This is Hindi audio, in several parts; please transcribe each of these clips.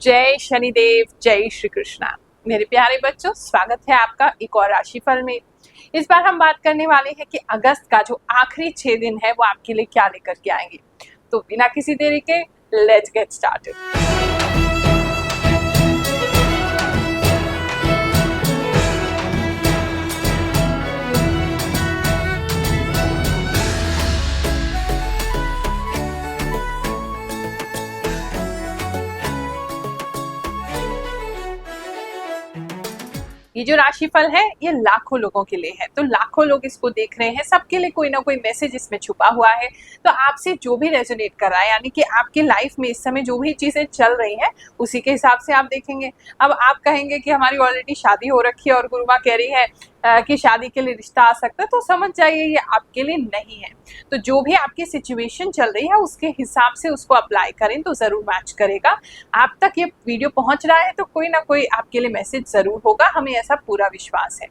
जय शनिदेव, जय श्री कृष्णा। मेरे प्यारे बच्चों, स्वागत है आपका एक और राशिफल में। इस बार हम बात करने वाले हैं कि अगस्त का जो आखिरी 6 दिन है वो आपके लिए क्या लेकर के आएंगे। तो बिना किसी देरी के लेट्स गेट स्टार्टेड। ये जो राशिफल है ये लाखों लोगों के लिए है, तो लाखों लोग इसको देख रहे हैं, सबके लिए कोई ना कोई मैसेज इसमें छुपा हुआ है। तो आपसे जो भी रेजोनेट कर रहा है, यानी कि आपकी लाइफ में इस समय जो भी चीजें चल रही हैं उसी के हिसाब से आप देखेंगे। अब आप कहेंगे कि हमारी ऑलरेडी शादी हो रखी है और गुरु माँ कह रही है कि शादी के लिए रिश्ता आ सकता है, तो समझ जाइए ये आपके लिए नहीं है। तो जो भी आपकी सिचुएशन चल रही है उसके हिसाब से उसको अप्लाई करें तो जरूर मैच करेगा। आप तक ये वीडियो पहुंच रहा है तो कोई ना कोई आपके लिए मैसेज जरूर होगा, हमें ऐसा पूरा विश्वास है।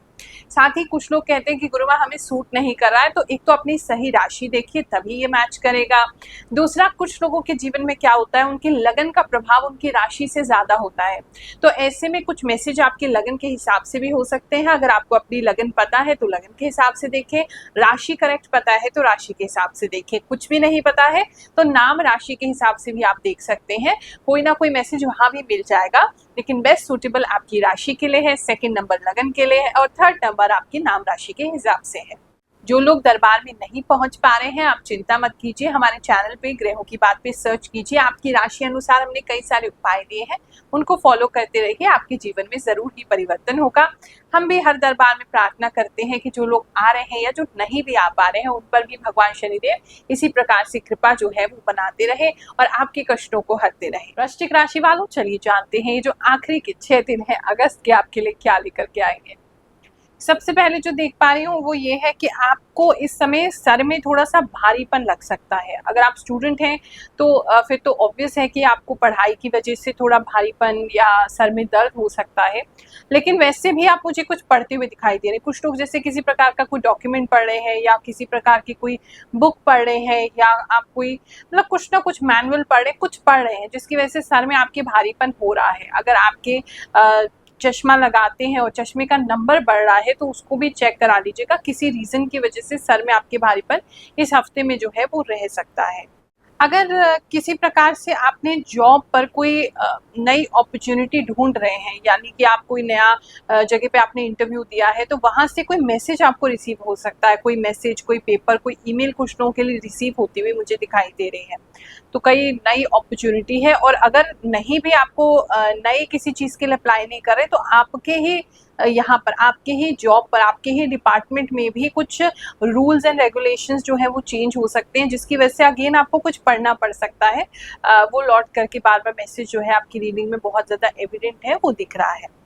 साथ ही कुछ लोग कहते हैं कि गुरुमा हमें सूट नहीं कर रहा है, तो एक तो अपनी सही राशि देखिए तभी ये मैच करेगा। दूसरा, कुछ लोगों के जीवन में क्या होता है, उनकी लगन का प्रभाव उनकी राशि से ज्यादा होता है, तो ऐसे में कुछ मैसेज आपके लगन के हिसाब से भी हो सकते हैं। अगर आपको अपनी लगन पता है तो लगन के हिसाब से देखें, राशि करेक्ट पता है तो राशि के हिसाब से देखें, कुछ भी नहीं पता है तो नाम राशि के हिसाब से भी आप देख सकते हैं, कोई ना कोई मैसेज वहां भी मिल जाएगा। लेकिन बेस्ट सूटेबल आपकी राशि के लिए है, सेकंड नंबर लगन के लिए है और थर्ड नंबर आपकी नाम राशि के हिसाब से है। जो लोग दरबार में नहीं पहुंच पा रहे हैं, आप चिंता मत कीजिए, हमारे चैनल पे ग्रहों की बात पे सर्च कीजिए, आपकी राशि अनुसार हमने कई सारे उपाय दिए हैं, उनको फॉलो करते रहिए, आपके जीवन में जरूर ही परिवर्तन होगा। हम भी हर दरबार में प्रार्थना करते हैं कि जो लोग आ रहे हैं या जो नहीं भी आ पा रहे हैं उन पर भी भगवान शनिदेव इसी प्रकार से कृपा जो है वो बनाते रहे और आपके कष्टों को हरते रहे। वृश्चिक राशि वालों, चलिए जानते हैं ये जो आखिरी के 6 दिन है अगस्त के आपके लिए क्या लेकर के आएंगे। सबसे पहले जो देख पा रही हूँ वो ये है कि आपको इस समय सर में थोड़ा सा भारीपन लग सकता है। अगर आप स्टूडेंट हैं तो फिर तो ऑब्वियस है कि आपको पढ़ाई की वजह से थोड़ा भारीपन या सर में दर्द हो सकता है, लेकिन वैसे भी आप मुझे कुछ पढ़ते हुए दिखाई दे रहे हैं। कुछ लोग जैसे किसी प्रकार का कोई डॉक्यूमेंट पढ़ रहे हैं या किसी प्रकार की कोई बुक पढ़ रहे हैं या आप कोई मतलब कुछ ना कुछ मैनुअल पढ़ रहे, कुछ पढ़ रहे हैं जिसकी वजह से सर में आपके भारीपन हो रहा है। अगर आपके चश्मा लगाते हैं और चश्मे का नंबर बढ़ रहा है तो उसको भी चेक करा लीजिएगा, किसी रीजन की वजह से सर में आपके भारीपन इस हफ्ते में जो है वो रह सकता है। अगर किसी प्रकार से आपने जॉब पर कोई नई अपॉर्चुनिटी ढूंढ रहे हैं, यानी कि आप कोई नया जगह पे आपने इंटरव्यू दिया है तो वहां से कोई मैसेज आपको रिसीव हो सकता है, कोई मैसेज, कोई पेपर, कोई ईमेल कुछ लोगों के लिए रिसीव होती हुई मुझे दिखाई दे रही है। तो कई नई अपॉर्चुनिटी है और अगर नहीं भी आपको नए किसी चीज के लिए अप्लाई नहीं कर रहे तो आपके ही यहाँ पर, आपके ही जॉब पर, आपके ही डिपार्टमेंट में भी कुछ रूल्स एंड रेगुलेशंस जो है वो चेंज हो सकते हैं, जिसकी वजह से अगेन आपको कुछ पढ़ना पड़ सकता है। वो लौट करके बार बार मैसेज जो है आपकी रीडिंग में बहुत ज़्यादा एविडेंट है वो दिख रहा है।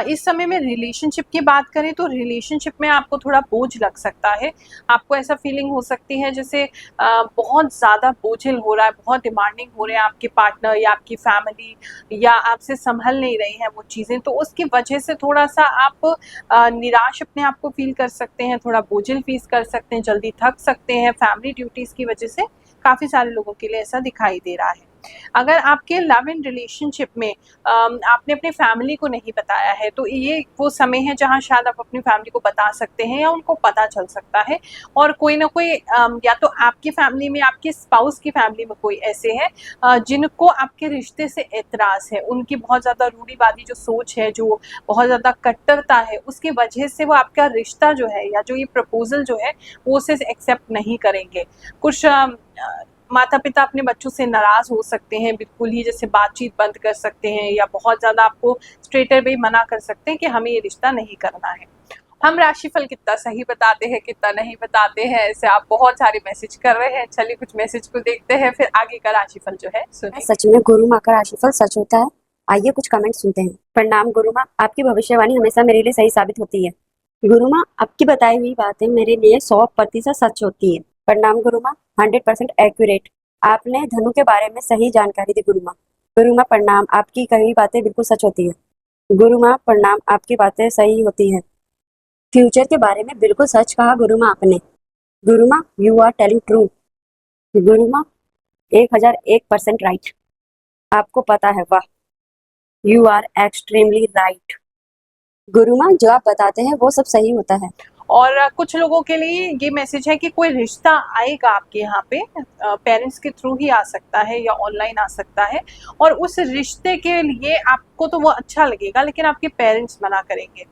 इस समय में रिलेशनशिप की बात करें तो रिलेशनशिप में आपको थोड़ा बोझ लग सकता है। आपको ऐसा फीलिंग हो सकती है जैसे बहुत ज़्यादा बोझिल हो रहा है, बहुत डिमांडिंग हो रहे हैं आपके पार्टनर या आपकी फैमिली, या आपसे संभल नहीं रही हैं वो चीज़ें, तो उसकी वजह से थोड़ा सा आप निराश अपने आप को फील कर सकते हैं, थोड़ा बोझिल फील कर सकते हैं, जल्दी थक सकते हैं। फैमिली ड्यूटीज़ की वजह से काफ़ी सारे लोगों के लिए ऐसा दिखाई दे रहा है। अगर आपके लव इन रिलेशनशिप में आपने अपनी फैमिली को नहीं बताया है तो ये वो समय है जहां शायद आप अपनी फैमिली को बता सकते हैं या उनको पता चल सकता है, और कोई ना कोई या तो आपकी फैमिली में, आपके स्पाउस की फैमिली में कोई ऐसे हैं जिनको आपके रिश्ते से एतराज़ है, उनकी बहुत ज़्यादा रूढ़िवादी जो सोच है, जो बहुत ज़्यादा कट्टरता है, उसकी वजह से वो आपका रिश्ता जो है या जो ये प्रपोजल जो है वो उसे एक्सेप्ट नहीं करेंगे। कुछ माता पिता अपने बच्चों से नाराज हो सकते हैं, बिल्कुल ही जैसे बातचीत बंद कर सकते हैं या बहुत ज्यादा आपको स्ट्रेट अवे मना कर सकते हैं कि हमें ये रिश्ता नहीं करना है। हम राशिफल कितना सही बताते हैं कितना नहीं बताते हैं, ऐसे आप बहुत सारे मैसेज कर रहे हैं। चलिए कुछ मैसेज को देखते हैं, फिर आगे का राशिफल जो है सुनिए। सच में गुरु माँ का राशिफल सच होता है? आइए कुछ कमेंट सुनते हैं। प्रणाम गुरु माँ, आपकी भविष्यवाणी हमेशा मेरे लिए सही साबित होती है। गुरु माँ, आपकी बताई हुई बातें मेरे लिए 100% सच होती है। प्रणाम गुरु माँ, 100% एक्यूरेट। आपने धनु के बारे में सही जानकारी दी गुरु माँ। गुरु माँ प्रणाम, आपकी कही बातें बिल्कुल सच होती है। गुरु माँ प्रणाम, आपकी बातें सही होती है। फ्यूचर के बारे में बिल्कुल सच कहा गुरु माँ आपने। गुरु माँ, यू आर टेलिंग ट्रू। गुरु माँ 1001% राइट। आपको पता है, वाह। You are extremely right. गुरु माँ, जो आप बताते हैं वो सब सही होता है। और कुछ लोगों के लिए ये मैसेज है कि कोई रिश्ता आएगा आपके यहाँ पे, पेरेंट्स के थ्रू ही आ सकता है या ऑनलाइन आ सकता है, और उस रिश्ते के लिए आपको तो वो अच्छा लगेगा लेकिन आपके पेरेंट्स मना करेंगे।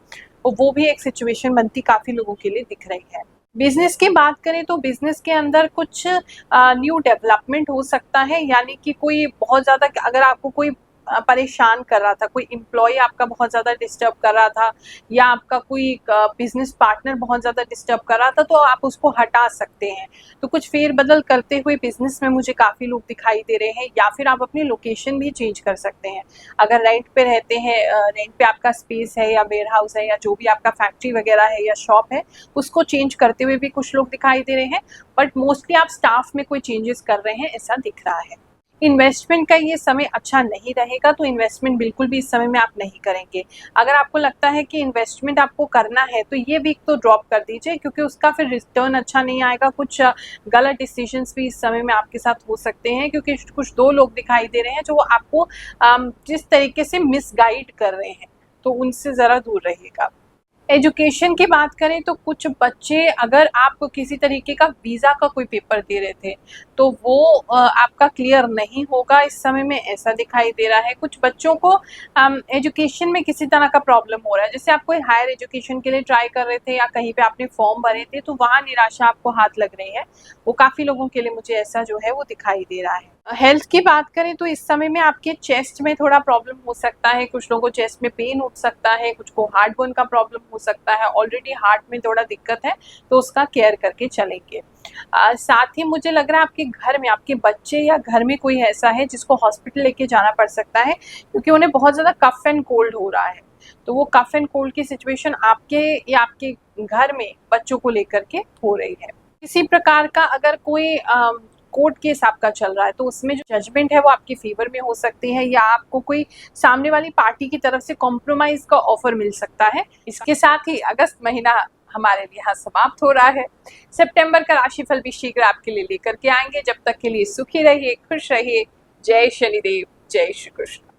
तो वो भी एक सिचुएशन बनती काफ़ी लोगों के लिए दिख रही है। बिजनेस की बात करें तो बिजनेस के अंदर कुछ न्यू डेवलपमेंट हो सकता है, यानी कि कोई बहुत ज़्यादा, अगर आपको कोई परेशान कर रहा था, कोई एम्प्लॉय आपका बहुत ज़्यादा डिस्टर्ब कर रहा था, या आपका कोई बिजनेस पार्टनर बहुत ज़्यादा डिस्टर्ब कर रहा था, तो आप उसको हटा सकते हैं। तो कुछ फेरबदल करते हुए बिजनेस में मुझे काफ़ी लोग दिखाई दे रहे हैं, या फिर आप अपनी लोकेशन भी चेंज कर सकते हैं। अगर रेंट पे रहते हैं, रेंट पे आपका स्पेस है या वेयर हाउस है या जो भी आपका फैक्ट्री वगैरह है या शॉप है, उसको चेंज करते हुए भी कुछ लोग दिखाई दे रहे हैं। बट मोस्टली आप स्टाफ में कोई चेंजेस कर रहे हैं, ऐसा दिख रहा है। इन्वेस्टमेंट का ये समय अच्छा नहीं रहेगा, तो इन्वेस्टमेंट बिल्कुल भी इस समय में आप नहीं करेंगे। अगर आपको लगता है कि इन्वेस्टमेंट आपको करना है तो ये वीक तो ड्रॉप कर दीजिए, क्योंकि उसका फिर रिटर्न अच्छा नहीं आएगा। कुछ गलत डिसीजंस भी इस समय में आपके साथ हो सकते हैं, क्योंकि कुछ दो लोग दिखाई दे रहे हैं जो आपको जिस तरीके से मिसगाइड कर रहे हैं, तो उनसे ज़रा दूर रहिएगा। एजुकेशन की बात करें तो कुछ बच्चे, अगर आप किसी तरीके का वीज़ा का कोई पेपर दे रहे थे तो वो आपका क्लियर नहीं होगा इस समय में, ऐसा दिखाई दे रहा है। कुछ बच्चों को एजुकेशन में किसी तरह का प्रॉब्लम हो रहा है, जैसे आप कोई हायर एजुकेशन के लिए ट्राई कर रहे थे या कहीं पे आपने फॉर्म भरे थे तो वहाँ निराशा आपको हाथ लग रही है। वो काफ़ी लोगों के लिए मुझे ऐसा जो है वो दिखाई दे रहा है। हेल्थ की बात करें तो इस समय में आपके चेस्ट में थोड़ा प्रॉब्लम हो सकता है, कुछ लोगों को चेस्ट में पेन उठ सकता है, कुछ को हार्ट बोन का प्रॉब्लम हो सकता है, ऑलरेडी हार्ट में थोड़ा दिक्कत है तो उसका केयर करके चलेंगे। साथ ही मुझे लग रहा है आपके घर में, आपके बच्चे या घर में कोई ऐसा है जिसको हॉस्पिटल लेके जाना पड़ सकता है, क्योंकि उन्हें बहुत ज़्यादा कफ एंड कोल्ड हो रहा है। तो वो कफ एंड कोल्ड की सिचुएशन आपके या आपके घर में बच्चों को लेकर के हो रही है। किसी प्रकार का अगर कोई कोर्ट केस आपका चल रहा है तो उसमें जो जजमेंट है वो आपके फेवर में हो सकती है, या आपको कोई सामने वाली पार्टी की तरफ से कॉम्प्रोमाइज का ऑफर मिल सकता है। इसके साथ ही अगस्त महीना हमारे लिए यहाँ समाप्त हो रहा है। सितंबर का राशिफल भी शीघ्र आपके लिए लेकर के आएंगे। जब तक के लिए सुखी रहिए, खुश रहिए। जय शनिदेव, जय श्री कृष्ण।